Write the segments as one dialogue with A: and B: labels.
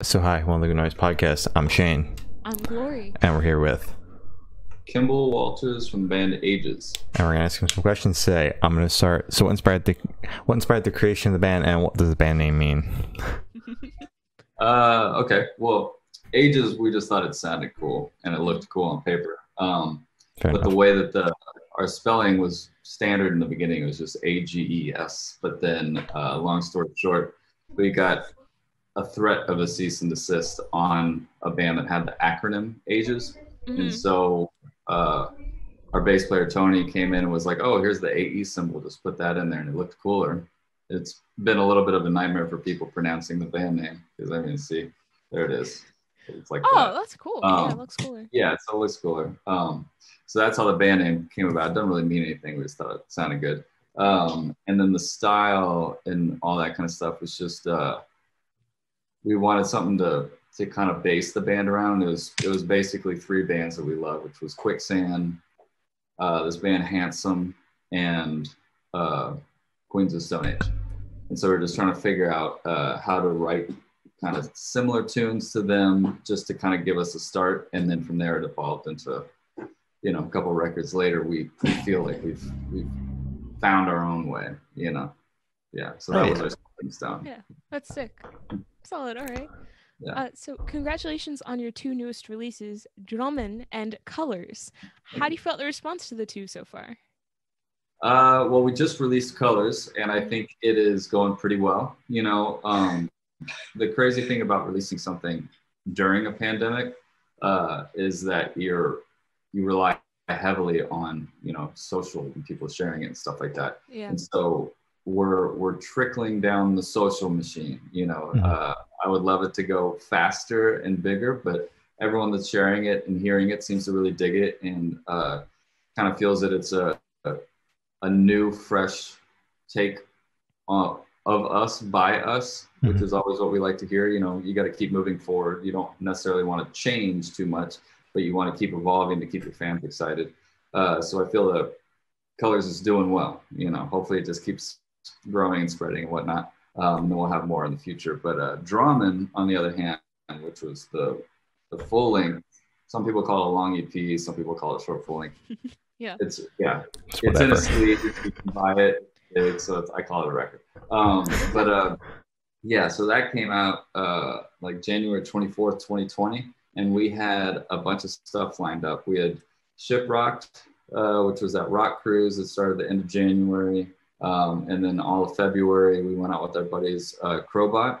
A: So hi, welcome to the Noise Podcast. I'm Shane.
B: I'm Glory.
A: And we're here with
C: Kemble Walters from the band Aeges.
A: And we're gonna ask him some questions today. I'm gonna start. So what inspired the creation of the band, and what does the band name mean?
C: Okay. Well, Aeges, we just thought it sounded cool and it looked cool on paper. But the way that our spelling was standard in the beginning, it was just Ages. But then, long story short, we got a threat of a cease and desist on a band that had the acronym Aeges. Mm-hmm. And so our bass player Tony came in and was like, oh, here's the AE symbol, just put that in there, and it looked cooler. It's been a little bit of a nightmare for people pronouncing the band name, because I mean, see, there it is. It's like
B: that's cool. Yeah, it looks cooler.
C: Yeah, it looks cooler. So that's how the band name came about. It doesn't really mean anything, we just thought it sounded good. And then the style and all that kind of stuff was just we wanted something to kind of base the band around. It was basically three bands that we love, which was Quicksand, this band Handsome, and Queens of Stone Age. And so we're just trying to figure out how to write kind of similar tunes to them, just to kind of give us a start. And then from there it evolved into, a couple records later, we feel like we've found our own way, Yeah, so that was our stepping stone.
B: Yeah, that's sick. Solid, all right.
C: Yeah.
B: So congratulations on your two newest releases, DRØMMEN and Colors. How do you feel the response to the two so far?
C: Well, we just released Colors, and I think it is going pretty well. The crazy thing about releasing something during a pandemic is that you rely heavily on, social and people sharing it and stuff like that.
B: Yeah.
C: And so we're trickling down the social machine, I would love it to go faster and bigger, but everyone that's sharing it and hearing it seems to really dig it and kind of feels that it's a new, fresh take of us by us, which is always what we like to hear. You got to keep moving forward. You don't necessarily want to change too much, but you want to keep evolving to keep your fans excited. So I feel that Colors is doing well. Hopefully it just keeps growing and spreading and whatnot. And we'll have more in the future. But DRØMMEN, on the other hand, which was the full length, some people call it a long EP, some people call it short full length.
B: Yeah.
C: It's in a sleeve. You can buy it. I call it a record. So that came out like January 24th, 2020, and we had a bunch of stuff lined up. We had Shipwrecked, which was that rock cruise that started at the end of January. And then all of February, we went out with our buddies, Crowbot.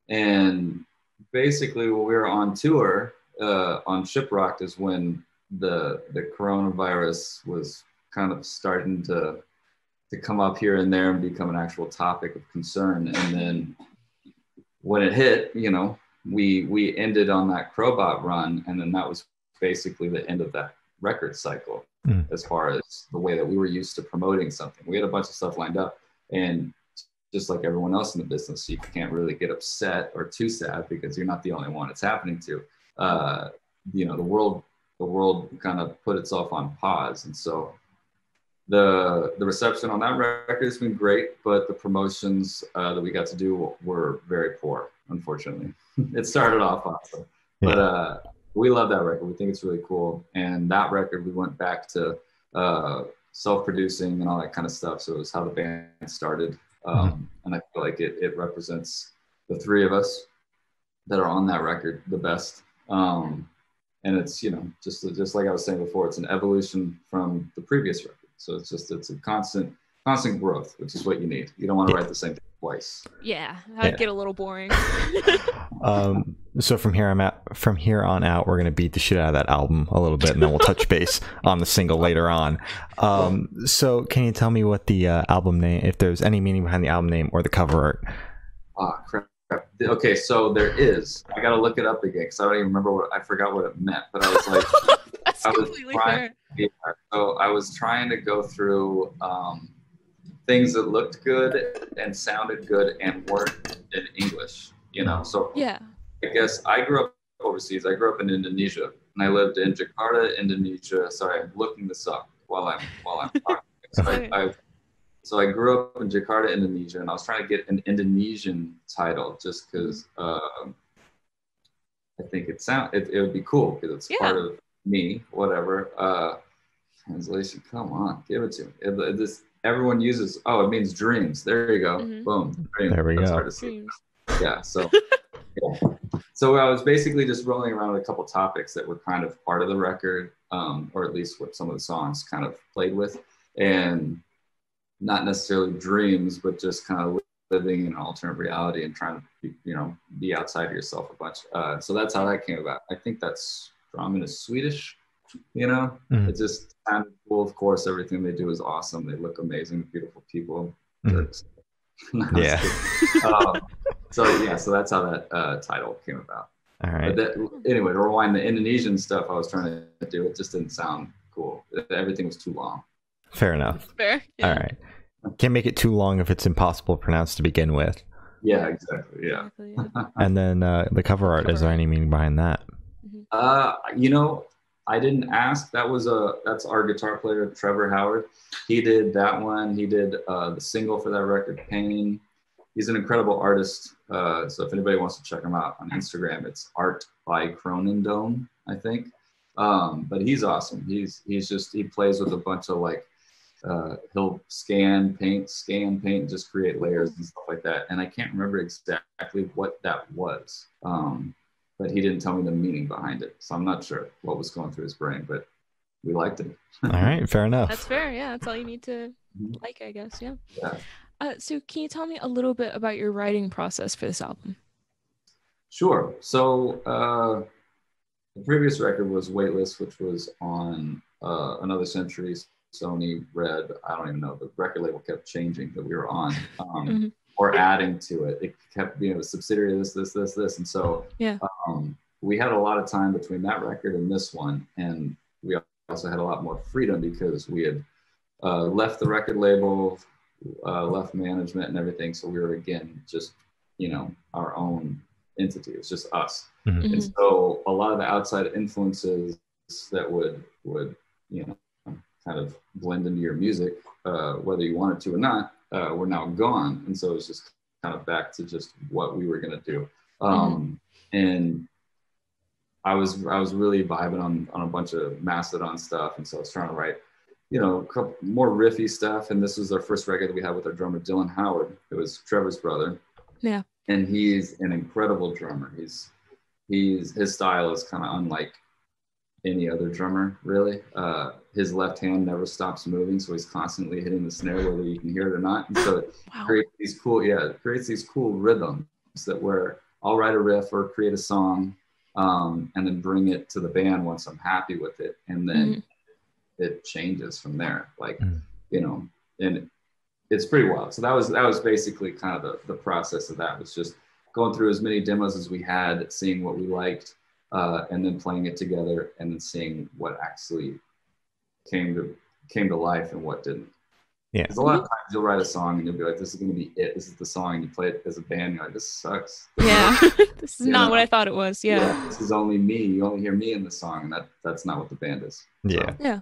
C: And basically, when we were on tour on Shipwrecked is when the coronavirus was kind of starting to come up here and there and become an actual topic of concern. And then when it hit, we ended on that Crowbot run. And then that was basically the end of that record cycle. As far as the way that we were used to promoting something. We had a bunch of stuff lined up, and just like everyone else in the business, you can't really get upset or too sad because you're not the only one it's happening to. The world kind of put itself on pause. And so the reception on that record has been great, but the promotions that we got to do were very poor, unfortunately. It started off awesome, but we love that record. We think it's really cool. And that record, we went back to self-producing and all that kind of stuff. So it was how the band started. And I feel like it represents the three of us that are on that record the best. And it's, just like I was saying before, it's an evolution from the previous record. So it's a constant growth, which is what you need. You don't want to write the same thing twice.
B: Yeah, that'd get a little boring.
A: So from here on out, we're gonna beat the shit out of that album a little bit, and then we'll touch base on the single later on. So can you tell me what the album name, if there's any meaning behind the album name or the cover art?
C: Oh crap. Okay, so there is. I gotta look it up again because I don't even remember I forgot what it meant. But I was like,
B: That's completely fair.
C: So I was trying to go through things that looked good and sounded good and weren't in English, So
B: yeah.
C: I guess I grew up overseas. I grew up in Indonesia, and I lived in Jakarta, Indonesia. Sorry, I'm looking this up while I'm talking. So I grew up in Jakarta, Indonesia, and I was trying to get an Indonesian title just because think it would be cool because it's part of me, whatever. Translation, come on, give it to me. Everyone uses, it means dreams. There you go. Boom. Dreams.
A: There we go.
B: Dreams.
C: Yeah. So so I was basically just rolling around with a couple topics that were kind of part of the record, or at least what some of the songs kind of played with, and not necessarily dreams, but just kind of living in an alternate reality and trying to be outside of yourself a bunch. So that's how that came about. I think that's DRØMMEN is Swedish. It just sounded cool. Of course, everything they do is awesome. They look amazing, beautiful people.
A: Yeah.
C: So that's how that title came about.
A: All right.
C: But anyway, to rewind, the Indonesian stuff I was trying to do, it just didn't sound cool. Everything was too long.
A: Fair enough.
B: Fair. Yeah.
A: All right. Can't make it too long if it's impossible to pronounce to begin with.
C: Yeah, exactly. Yeah.
A: And then the cover art, is there any meaning behind that?
C: I didn't ask. That's our guitar player, Trevor Howard. He did that one. He did the single for that record, Pain. He's an incredible artist. So if anybody wants to check him out on Instagram, it's Art by Cronendome, I think. But he's awesome. He plays with a bunch of he'll scan, paint, just create layers and stuff like that. And I can't remember exactly what that was. But he didn't tell me the meaning behind it. So I'm not sure what was going through his brain, but we liked it.
A: All right, fair enough.
B: That's fair. Yeah, that's all you need to like, I guess. Yeah.
C: Yeah.
B: So can you tell me a little bit about your writing process for this album?
C: Sure. So the previous record was Weightless, which was on Another Century, Sony, Red. I don't even know. The record label kept changing that we were on. Or adding to it. It kept being a subsidiary of this. And so we had a lot of time between that record and this one. And we also had a lot more freedom because we had left the record label, left management and everything. So we were, again, just, our own entity. It's just us. And so a lot of the outside influences that would kind of blend into your music, whether you wanted to or not, were now gone. And so it was just kind of back to just what we were going to do. And I was really vibing on a bunch of Mastodon stuff. And so I was trying to write, a couple more riffy stuff. And this was our first record that we had with our drummer, Dylan Howard. It was Trevor's brother.
B: Yeah. And
C: he's an incredible drummer. His style is kind of unlike any other drummer, really. His left hand never stops moving, so he's constantly hitting the snare whether you can hear it or not. And so it creates these cool rhythms that where I'll write a riff or create a song and then bring it to the band once I'm happy with it, and then it changes from there. And it's pretty wild. So that was basically kind of the process of that, was just going through as many demos as we had, seeing what we liked, and then playing it together, and then seeing what actually came to life and what didn't. Yeah. Because a lot of times you'll write a song and you'll be like, this is going to be it. This is the song. And you play it as a band. And you're like, this sucks.
B: Yeah. This is not what I thought it was. Yeah.
C: This is only me. You only hear me in the song. And that's not what the band is. So,
A: yeah.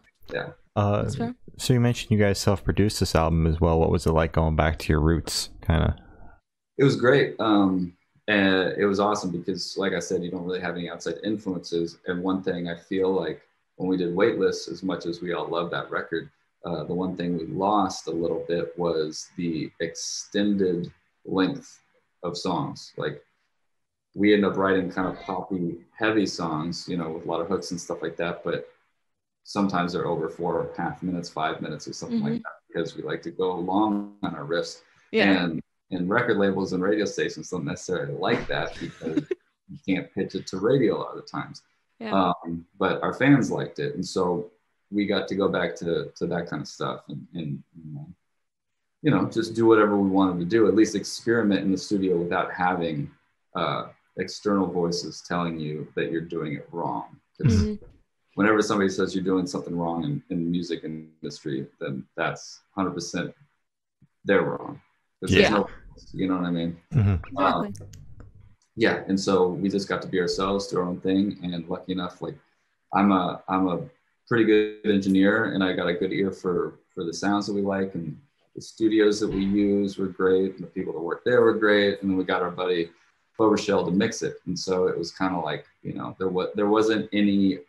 B: That's fair.
A: So you mentioned you guys self-produced this album as well. What was it like going back to your roots, kind of?
C: It was great. And it was awesome because, like I said, you don't really have any outside influences. And one thing I feel like when we did Weightless, as much as we all love that record, the one thing we lost a little bit was the extended length of songs. Like, we end up writing kind of poppy, heavy songs, with a lot of hooks and stuff like that. But sometimes they're over 4.5 minutes, 5 minutes, or something like that, because we like to go long on our riffs. Yeah. And record labels and radio stations don't necessarily like that because you can't pitch it to radio a lot of the times. Yeah. But our fans liked it. And so we got to go back to that kind of stuff and just do whatever we wanted to do, at least experiment in the studio without having external voices telling you that you're doing it wrong. Because whenever somebody says you're doing something wrong in the music industry, then that's 100% they're wrong. There's no, you know what I mean?
B: Exactly.
C: And so we just got to be ourselves, do our own thing. And lucky enough, like I'm a pretty good engineer, and I got a good ear for the sounds that we like, and the studios that we use were great, and the people that worked there were great. And then we got our buddy shell to mix it. And so it was kind of like, you know, there wasn't any,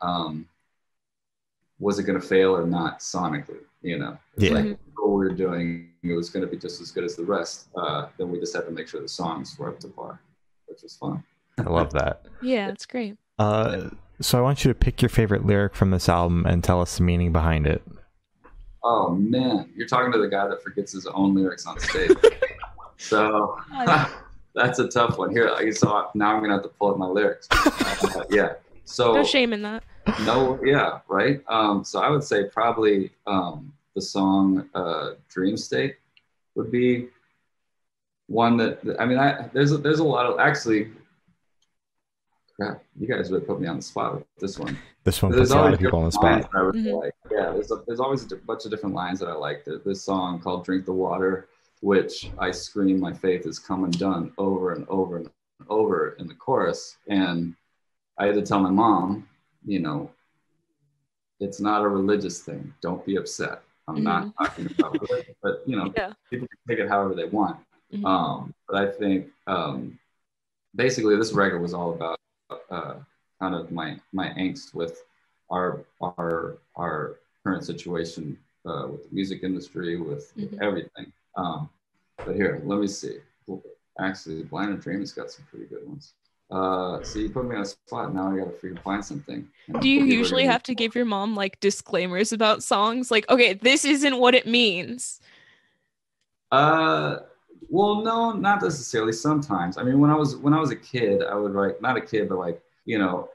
C: was it going to fail or not sonically, you know? It's like what we were doing, it was going to be just as good as the rest. Then we just had to make sure the songs were up to par, which was fun.
A: I love that.
B: Yeah, it's great.
A: So I want you to pick your favorite lyric from this album and tell us the meaning behind it.
C: Oh man, you're talking to the guy that forgets his own lyrics on stage. So that's a tough one. Here, you saw. Now I'm gonna have to pull up my lyrics. Yeah. So
B: no shame in that.
C: No, yeah, right. So I would say probably the song "Dream State" would be one that I mean. There's a lot of actually. Crap, you guys really put me on the spot with this one.
A: This one puts a lot of people on the spot.
C: Like. Yeah, there's always a bunch of different lines that I like. This song called "Drink the Water," which I scream, "My faith is come undone" over and over and over in the chorus. And I had to tell my mom, you know, it's not a religious thing. Don't be upset. I'm not talking about religion, but you know, people can take it however they want. But I think basically this record was all about kind of my angst with our current situation with the music industry, with everything. But here, let me see. Actually, Blind and Dream has got some pretty good ones. So you put me on a spot. Now I got to find something.
B: Do you usually have to give your mom like disclaimers about songs? Like, okay, this isn't what it means.
C: Well, no, not necessarily. Sometimes. I mean, when I was a kid, I would write. Not a kid, but like, you know,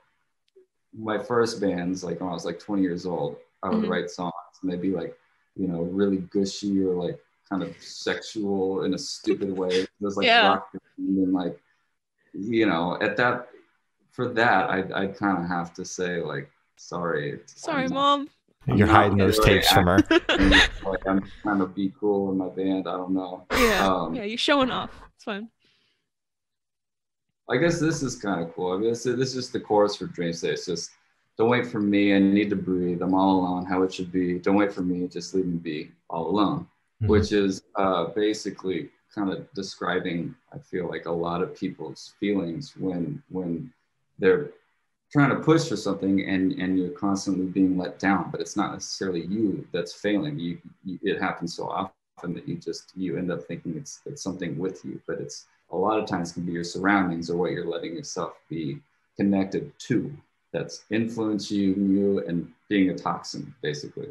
C: my first bands, like when I was like 20 years old, I would write songs, and they'd be like, you know, really gushy or like kind of sexual in a stupid way. It was like rock and like, you know, for that, I'd kind of have to say like, sorry,
B: Mom.
A: You're hiding those tapes from her.
C: Like I'm trying to be cool in my band. I don't know.
B: Yeah, you're showing off. It's fine.
C: I guess this is kind of cool. I mean, this is just the chorus for Dream State. It's just, don't wait for me, I need to breathe. I'm all alone, how it should be. Don't wait for me, just leave me be all alone. Which is basically kind of describing, I feel like, a lot of people's feelings when they're trying to push for something and you're constantly being let down, but it's not necessarily you that's failing. It happens so often that you end up thinking it's something with you, but it's a lot of times can be your surroundings or what you're letting yourself be connected to that's influencing you and being a toxin, basically.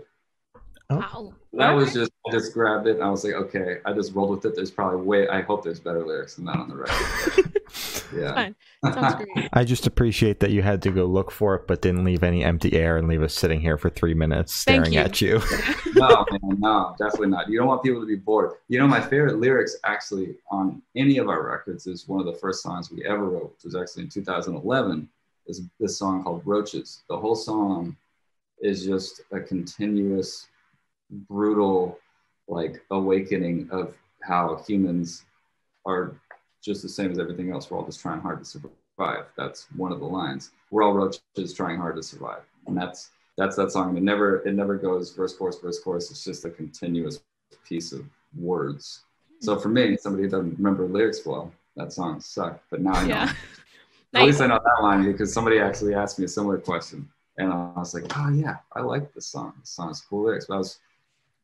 B: Wow.
C: That was I just grabbed it and I was like, okay, I just rolled with it. There's probably I hope there's better lyrics than that on the record. Yeah.
B: Fine. That sounds great.
A: I just appreciate that you had to go look for it, but didn't leave any empty air and leave us sitting here for 3 minutes staring at you.
C: No, man, no, definitely not. You don't want people to be bored. You know, my favorite lyrics actually on any of our records is one of the first songs we ever wrote, which was actually in 2011, is this song called Roaches. The whole song is just a continuous, brutal, like, awakening of how humans are just the same as everything else. We're all just trying hard to survive. That's one of the lines. We're all roaches trying hard to survive. And that's that song. It never goes verse, chorus, verse, chorus. It's just a continuous piece of words. So for me, somebody who doesn't remember lyrics well, that song sucked. But now I know. At least I know that line because somebody actually asked me a similar question. And I was like, oh yeah, I like this song. This song's cool lyrics. That was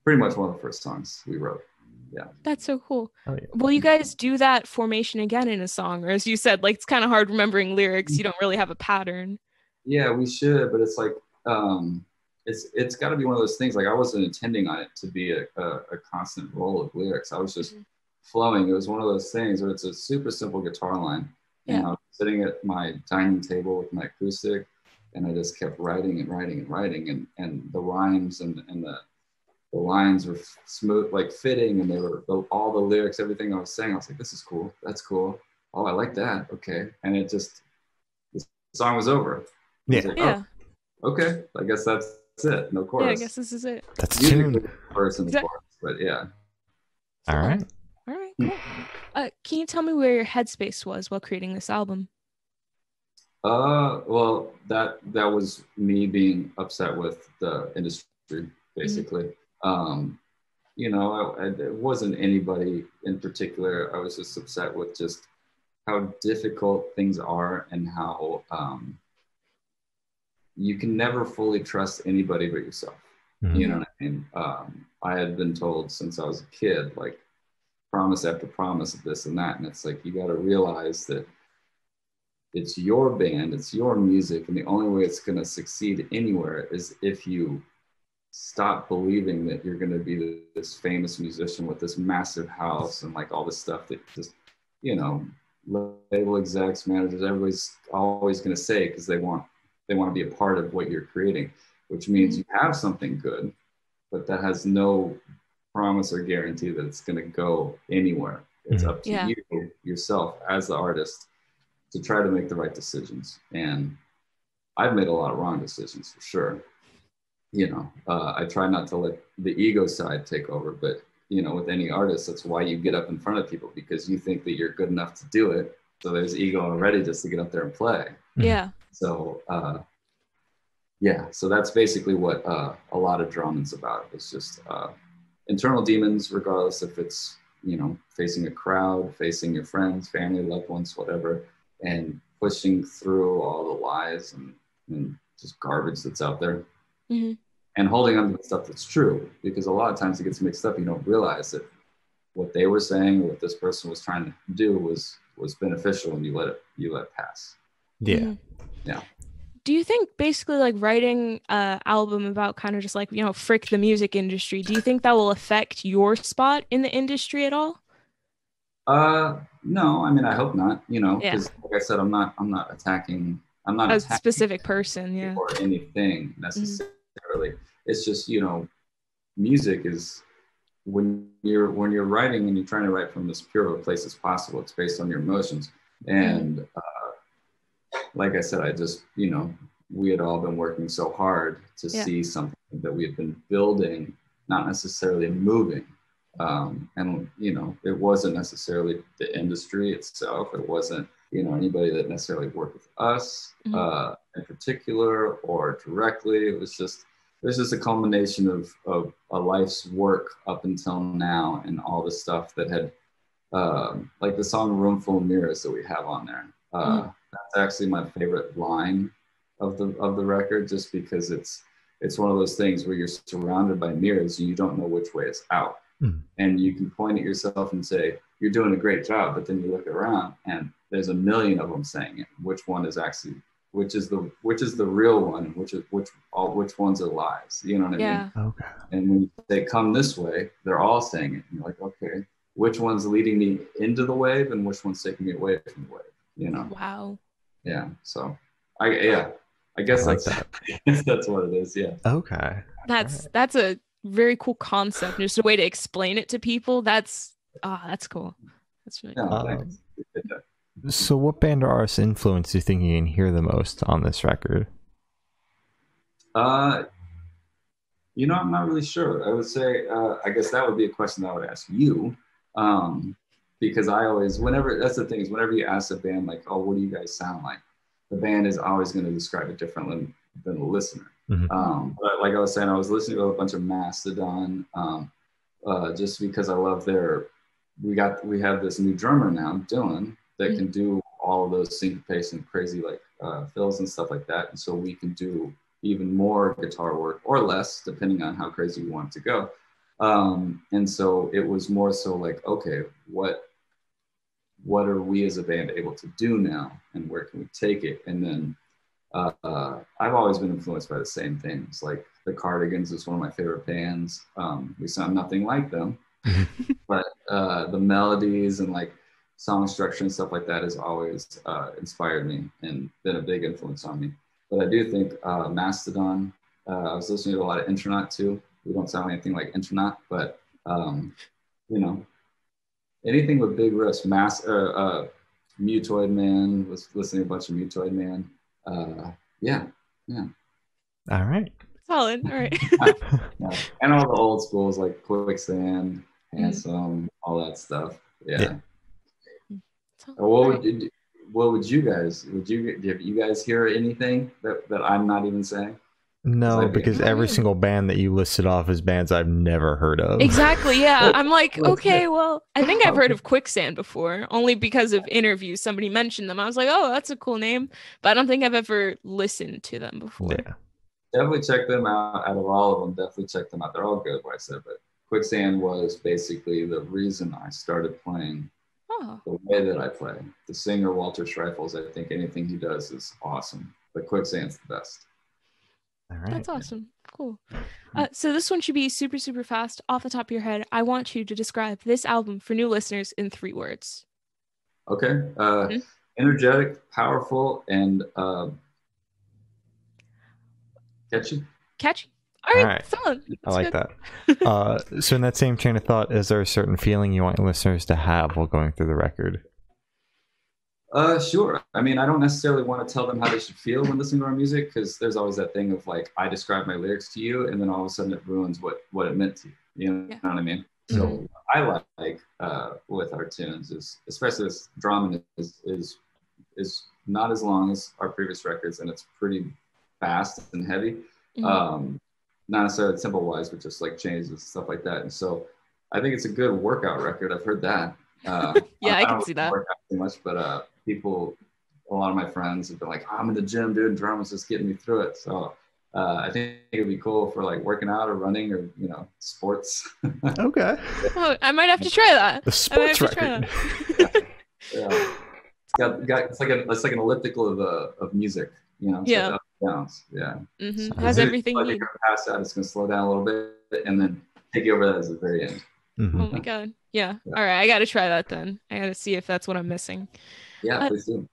C: pretty much one of the first songs we wrote. Yeah.
B: That's so cool.
A: Oh, yeah.
B: Will you guys do that formation again in a song? Or as you said, like, it's kind of hard remembering lyrics. You don't really have a pattern.
C: Yeah, we should, but it's like, it's got to be one of those things. Like, I wasn't intending on it to be a constant roll of lyrics. I was just flowing. It was one of those things where it's a super simple guitar line.
B: Yeah.
C: And I was sitting at my dining table with my acoustic, and I just kept writing and writing and writing, and the rhymes and the lines were smooth, like fitting, and they were all the lyrics, everything I was saying. I was like, this is cool. That's cool. Oh, I like that. Okay. And it just, the song was over.
A: Yeah.
C: Like, oh, okay. I guess that's it. No chorus.
B: Yeah, I guess this is it.
A: That's the tune.
C: Chorus and chorus, but yeah.
A: All right.
B: All right, cool. Can you tell me where your headspace was while creating this album?
C: Well, that was me being upset with the industry, basically. You know, it wasn't anybody in particular. I was just upset with just difficult things are, and how you can never fully trust anybody but yourself.
A: Mhm.
C: You know what I mean? I had been told since I was a kid, like, promise after promise of this and that, and it's like, you got to realize that it's your band, it's your music, and the only way it's going to succeed anywhere is if you stop believing that you're going to be this famous musician with this massive house and like all this stuff that just, you know, label execs, managers, everybody's always going to say, because they want to be a part of what you're creating, which means you have something good, but that has no promise or guarantee that it's going to go anywhere. It's up to you yourself as the artist to try to make the right decisions. And I've made a lot of wrong decisions for sure. You know, I try not to let the ego side take over, but you know, with any artist, that's why you get up in front of people, because you think that you're good enough to do it. So there's ego already just to get up there and play.
B: Yeah.
C: So, yeah, so that's basically what a lot of DRØMMEN's about. It's just internal demons, regardless if it's, you know, facing a crowd, facing your friends, family, loved ones, whatever, and pushing through all the lies and just garbage that's out there.
B: Mm-hmm.
C: And holding on to the stuff that's true, because a lot of times it gets mixed up. You don't realize that what they were saying or what this person was trying to do was beneficial, and you let it pass.
A: Yeah.
B: Mm-hmm.
C: Yeah.
B: Do you think basically like writing an album about kind of just like, you know, frick the music industry, do you think that will affect your spot in the industry at all?
C: No, I mean, I hope not, you know, because like I said, I'm not attacking
B: A specific person, yeah,
C: or anything necessarily. Mm-hmm. It's just, you know, music is, when you're writing and you're trying to write from as pure of a place as possible, it's based on your emotions. And like I said, I just, you know, we had all been working so hard to see something that we had been building, not necessarily moving. And, you know, it wasn't necessarily the industry itself. It wasn't, you know, anybody that necessarily worked with us in particular or directly. It was just a culmination of a life's work up until now, and all the stuff that had, like the song Room Full of Mirrors that we have on there. That's actually my favorite line of the record, just because it's one of those things where you're surrounded by mirrors and you don't know which way is out. And you can point at yourself and say, you're doing a great job, but then you look around and there's a million of them saying it. Which one is actually, which is the real one, and which ones are lies? You know what I mean?
A: Okay.
C: And when they come this way, they're all saying it. And you're like, okay, which one's leading me into the wave and which one's taking me away from the wave? You know?
B: Wow.
C: Yeah. So I guess
A: like
C: that's what it is. Yeah.
A: Okay.
B: That's a very cool concept. Just a way to explain it to people. That's cool. That's really cool.
A: So what band or artist influence do you think you can hear the most on this record?
C: You know, I'm not really sure. I would say, I guess that would be a question that I would ask you. Because I always, that's the thing, is whenever you ask a band, like, oh, what do you guys sound like? The band is always going to describe it differently than the listener. But like I was saying, I was listening to a bunch of Mastodon, just because I love we have this new drummer now, Dylan, that can do all of those syncopation and crazy like fills and stuff like that. And so we can do even more guitar work, or less, depending on how crazy we want it to go. And so it was more so like, okay, what are we as a band able to do now, and where can we take it? And then I've always been influenced by the same things. Like the Cardigans is one of my favorite bands. We sound nothing like them, but the melodies and like song structure and stuff like that has always inspired me and been a big influence on me. But I do think Mastodon, I was listening to a lot of Intronaut too. We don't sound anything like Intronaut, but you know, anything with big riffs. Mutoid Man, was listening to a bunch of Mutoid Man. Yeah.
A: All right.
B: Solid. All right.
C: Yeah. And all the old schools like Quicksand, Handsome, all that stuff. Yeah. What would you guys? Did you guys hear anything that I'm not even saying?
A: No, because every single band that you listed off is bands I've never heard of.
B: Exactly, yeah. I'm like, okay, well, I think I've heard of Quicksand before, only because of interviews. Somebody mentioned them. I was like, oh, that's a cool name, but I don't think I've ever listened to them before.
A: Yeah.
C: Definitely check them out. Out of all of them, definitely check them out. They're all good, like I said, but Quicksand was basically the reason I started playing the way that I play. The singer, Walter Schreifels, I think anything he does is awesome, but Quicksand's the best.
A: All right.
B: That's awesome. Cool. So this one should be super, super fast. Off the top of your head, I want you to describe this album for new listeners in 3 words.
C: Okay. Energetic, powerful, and catchy.
B: Catchy. All right. Solid.
A: I like that. So in that same train of thought, is there a certain feeling you want your listeners to have while going through the record?
C: Sure. I mean, I don't necessarily want to tell them how they should feel when listening to our music, because there's always that thing of like, I describe my lyrics to you, and then all of a sudden it ruins what it meant to you. You know what I mean?
B: Mm-hmm.
C: So I like with our tunes is, especially this DRØMMEN is not as long as our previous records, and it's pretty fast and heavy.
B: Mm-hmm.
C: Not necessarily tempo wise, but just like changes and stuff like that. And so I think it's a good workout record. I've heard that.
B: Yeah, I can see that.
C: Work out too much, but people, a lot of my friends have been like, I'm in the gym doing drums, just getting me through it. So I think it'd be cool for like working out or running or, you know, sports.
A: Okay.
B: Oh, I might have to try that.
A: The sports record.
C: Yeah. It's like an elliptical of music, you know. It's like up and downs. Yeah.
B: Mm-hmm. Has everything you need.
C: Past that, it's going to slow down a little bit and then take you over that at the very end.
A: Mm-hmm.
B: Oh my god. Yeah. All right, I got to try that then. I got to see if that's what I'm missing.
C: Yeah, please do.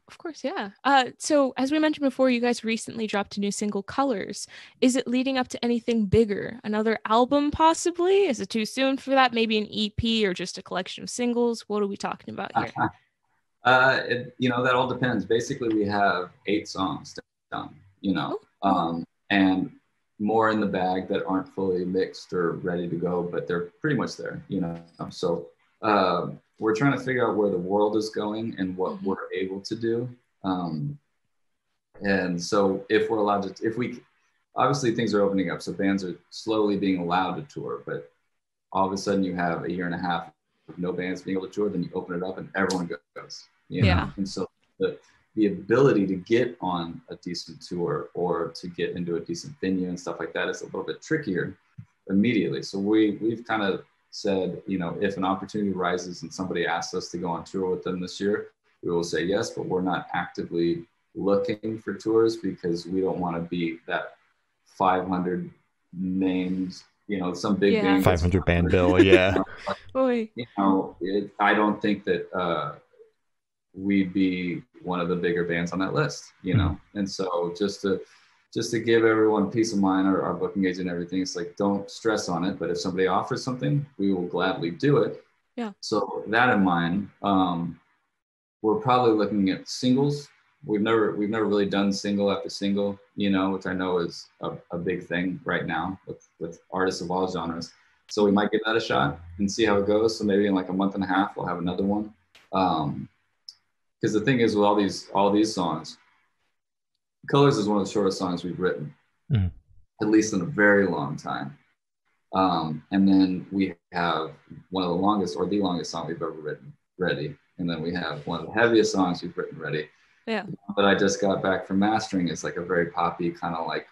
B: Of course, yeah. So as we mentioned before, you guys recently dropped a new single, Colors. Is it leading up to anything bigger? Another album possibly? Is it too soon for that? Maybe an EP or just a collection of singles? What are we talking about here?
C: That all depends. Basically, we have 8 songs done, and more in the bag that aren't fully mixed or ready to go, but they're pretty much there, So we're trying to figure out where the world is going and what we're able to do. And so if we're allowed to, obviously things are opening up, so bands are slowly being allowed to tour, but all of a sudden you have a year and a half of no bands being able to tour, then you open it up and everyone goes, And so the ability to get on a decent tour or to get into a decent venue and stuff like that is a little bit trickier immediately. So we've kind of said, if an opportunity rises and somebody asks us to go on tour with them this year, we will say yes, but we're not actively looking for tours because we don't want to be that 500 names, some big name.
A: 500 band bill, yeah.
C: I don't think that we'd be one of the bigger bands on that list, And so just to give everyone peace of mind, our booking agent and everything, it's like, don't stress on it. But if somebody offers something, we will gladly do it.
B: Yeah.
C: So that in mind, we're probably looking at singles. We've never really done single after single, which I know is a big thing right now with artists of all genres. So we might give that a shot and see how it goes. So maybe in like a month and a half, we'll have another one. Because the thing is with all these songs, Colors is one of the shortest songs we've written, at least in a very long time. And then we have one of the longest or the longest song we've ever written, Ready. And then we have one of the heaviest songs we've written, Ready.
B: Yeah.
C: But I just got back from mastering. It's like a very poppy kind of like,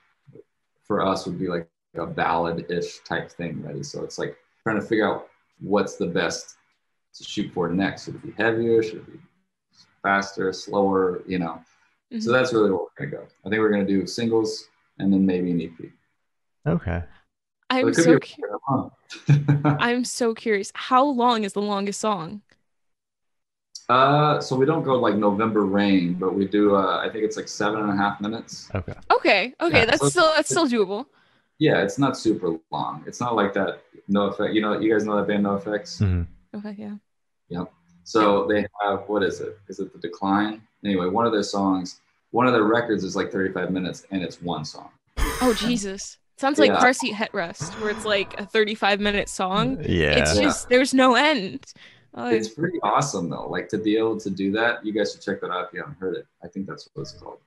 C: for us would be like a ballad-ish type thing, Ready. So it's like trying to figure out what's the best to shoot for next. Should it be heavier? Should it be faster, slower, So that's really what we're going to go. I think we're going to do singles and then maybe an EP.
A: Okay.
B: I'm so curious. How long is the longest song?
C: So we don't go like November Rain, but we do, I think it's like 7.5 minutes.
B: Okay. Yeah, that's still doable.
C: Yeah, it's not super long. It's not like that No Effect. You guys know that band No Effects?
A: Mm-hmm.
B: Okay, yeah.
C: Yep. So they have, what is it? Is it The Decline? Anyway, one of their records is like 35 minutes and it's one song.
B: Oh, Jesus. Sounds like Car Seat Headrest, where it's like a 35-minute song.
A: Yeah.
B: It's just, there's no end.
C: It's pretty awesome though. Like to be able to do that, you guys should check that out if you haven't heard it. I think that's what it's called.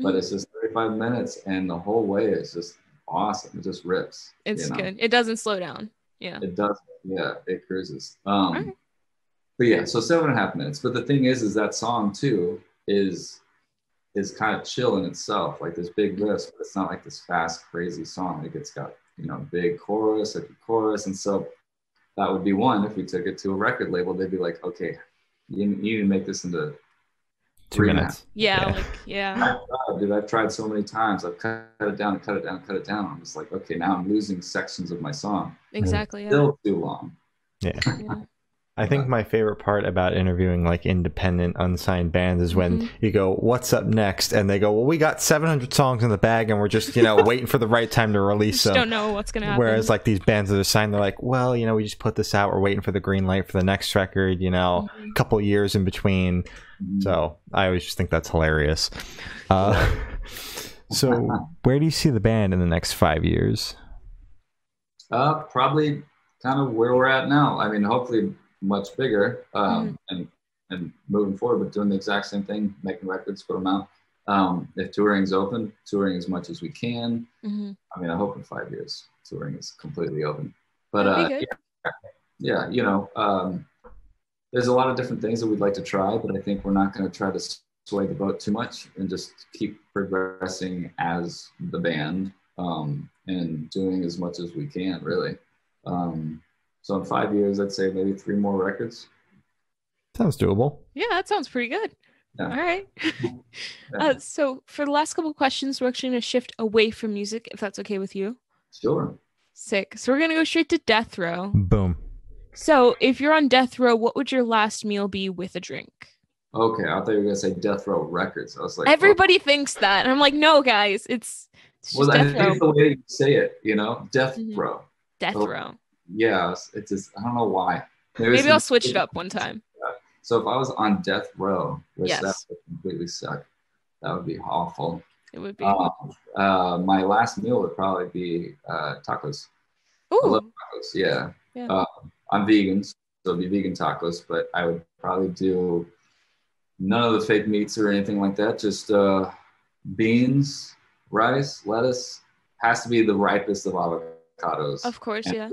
C: but it's just 35 minutes, and the whole way is just awesome. It just rips.
B: It's good. It doesn't slow down. Yeah.
C: It does. Yeah, it cruises.
B: Right.
C: But yeah, so 7.5 minutes. But the thing is that song too is kind of chill in itself, like this big riff, but it's not like this fast, crazy song. Like it's got, big chorus, like a chorus. And so that would be one, if we took it to a record label, they'd be like, okay, you need to make this into
A: 2 minutes.
B: Yeah.
C: I've tried so many times. I've cut it down and cut it down and cut it down. I'm just like, okay, now I'm losing sections of my song.
B: Exactly.
C: Still too long.
A: Yeah. I think my favorite part about interviewing like independent unsigned bands is when you go, what's up next? And they go, well, we got 700 songs in the bag and we're just, waiting for the right time to release them.
B: Don't know what's going to happen.
A: Whereas like these bands that are signed, they're like, well, we just put this out. We're waiting for the green light for the next record, a couple years in between. So I always just think that's hilarious. So where do you see the band in the next 5 years?
C: Probably kind of where we're at now. I mean, hopefully much bigger, and moving forward, but doing the exact same thing, making records, put them out. If touring's open, touring as much as we can. I mean, I hope in 5 years touring is completely open. But there's a lot of different things that we'd like to try, but I think we're not going to try to sway the boat too much and just keep progressing as the band, and doing as much as we can, really. So in 5 years, I'd say maybe 3 more records.
A: Sounds doable.
B: Yeah, that sounds pretty good.
C: Yeah.
B: All right. So for the last couple of questions, we're actually going to shift away from music, if that's okay with you.
C: Sure.
B: Sick. So we're going to go straight to death row.
A: Boom.
B: So if you're on death row, what would your last meal be with a drink?
C: Okay, I thought you were going to say Death Row Records. I was like,
B: everybody thinks that. And I'm like, no, guys, it's just
C: I
B: death
C: think
B: row.
C: it's the way you say it, Death Row.
B: Death row.
C: Yeah, it's just, I don't know why.
B: Maybe I'll switch it up one time.
C: So if I was on death row, which
B: Yes.
C: that would completely suck, that would be awful.
B: It would be.
C: My last meal would probably be tacos. I
B: Ooh.
C: love tacos, yeah.
B: Yeah.
C: I'm vegan, so it'd be vegan tacos, but I would probably do none of the fake meats or anything like that, just beans, rice, lettuce. Has to be the ripest of avocados.
B: Of course, yeah.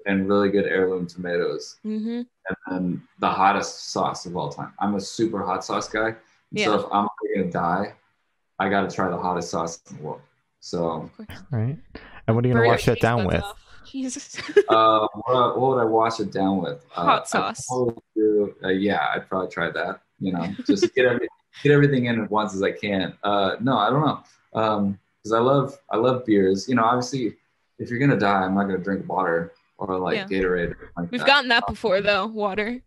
C: Really good heirloom tomatoes.
B: Mm-hmm.
C: And then the hottest sauce of all time. I'm a super hot sauce guy.
B: Yeah.
C: So if I'm going to die, I got to try the hottest sauce in the world. So,
A: all right. And what are you going to wash that down with?
B: Jesus.
C: what would I wash it down with?
B: Hot sauce.
C: I'd probably try that. Just get everything in at once as I can. No, I don't know. Because I love beers. Obviously, if you're gonna die, I'm not gonna drink water or Gatorade.
B: We've gotten that before, though. Water.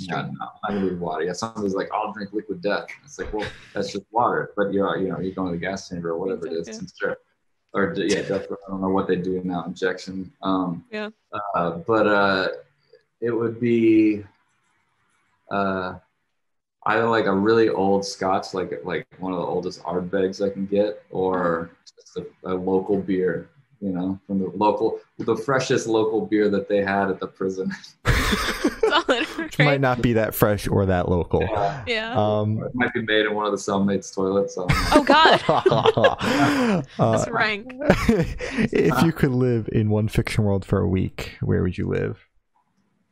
C: No, I'm not gonna do water. Yeah, somebody's like, I'll drink liquid death. It's like, well, that's just water. But you're going to the gas chamber or whatever it is. And sure. Or death. I don't know what they do now. Injection. But it would be either like a really old Scotch, like one of the oldest Ardbegs I can get, or just a local beer. From the freshest local beer that they had at the prison.
A: Which might not be that fresh or that local.
B: Yeah.
C: It might be made in one of the cellmates' toilets.
B: Oh God. That's rank.
A: If you could live in one fiction world for a week, where would you live?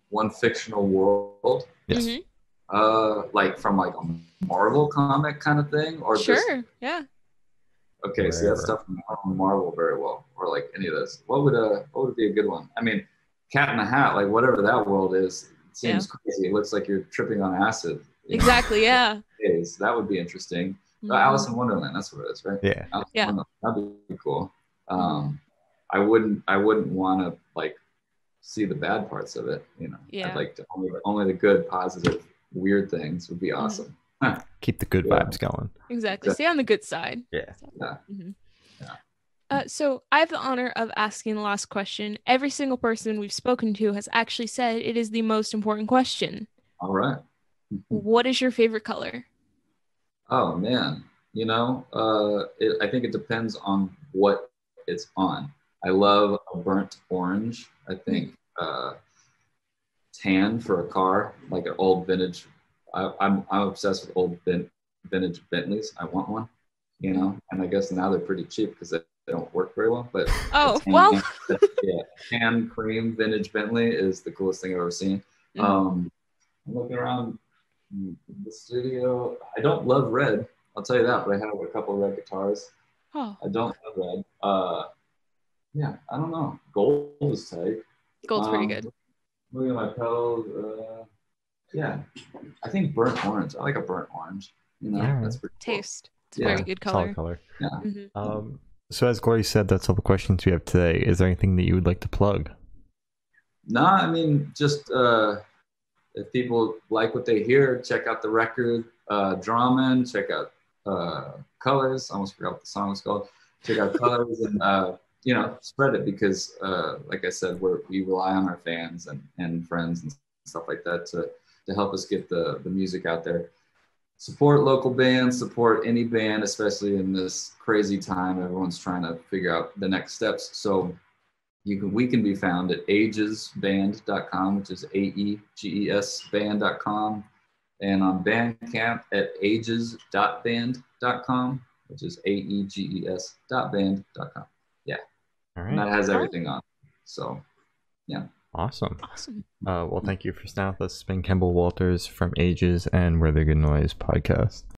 C: One fictional world?
A: Yes.
B: Mm-hmm.
C: Like from like a Marvel comic kind of thing, or
B: sure, yeah.
C: Okay, so that stuff from Marvel very well, or like any of this. What would be a good one? I mean, Cat in the Hat, like whatever that world is, it seems crazy. It looks like you're tripping on acid.
B: Exactly, yeah.
C: That would be interesting.
B: Mm-hmm.
C: Alice in Wonderland, that's what it is, right?
A: Yeah.
C: That'd be cool. I wouldn't want to like see the bad parts of it.
B: Yeah.
C: I'd like to only the good, positive, weird things would be awesome.
A: Keep the good vibes going.
B: Exactly. Stay on the good side.
A: Yeah.
B: So I have the honor of asking the last question. Every single person we've spoken to has actually said it is the most important question.
C: All right.
B: What is your favorite color?
C: Oh man, I think it depends on what it's on. I love a burnt orange. I think tan for a car, like an old vintage. I'm obsessed with old vintage Bentleys. I want one. you know, and I guess now they're pretty cheap because they don't work very well. But
B: Oh, well.
C: yeah, tan cream vintage Bentley is the coolest thing I've ever seen. I'm looking around the studio. I don't love red, I'll tell you that, but I have a couple of red guitars.
B: Oh,
C: I don't love red. Yeah, I don't know. Gold is tight.
B: gold's pretty good.
C: Looking at my pedals, yeah, I think burnt orange. I like a burnt orange. You know,
A: Yeah.
C: that's pretty cool.
B: Taste. It's a very good color.
A: Solid color.
C: Yeah.
A: So as Glory said, that's all the questions we have today. Is there anything that you would like to plug?
C: Nah, I mean, just if people like what they hear, check out the record, DRØMMEN, check out Colors. I almost forgot what the song was called. Check out Colors and you know, spread it because like I said, we rely on our fans and friends and stuff like that to help us get the music out there. Support local bands, support any band, especially in this crazy time. Everyone's trying to figure out the next steps. So we can be found at aegesband.com, which is AEGES band.com, and on Bandcamp at aeges.band.com, which is AEGES.band.com. Yeah.
A: All right.
C: And that has everything on. So, yeah.
A: Awesome.
B: Awesome.
A: Well, thank you for staying with us. It's been Kemble Walters from Aeges and We're the Good Noise podcast.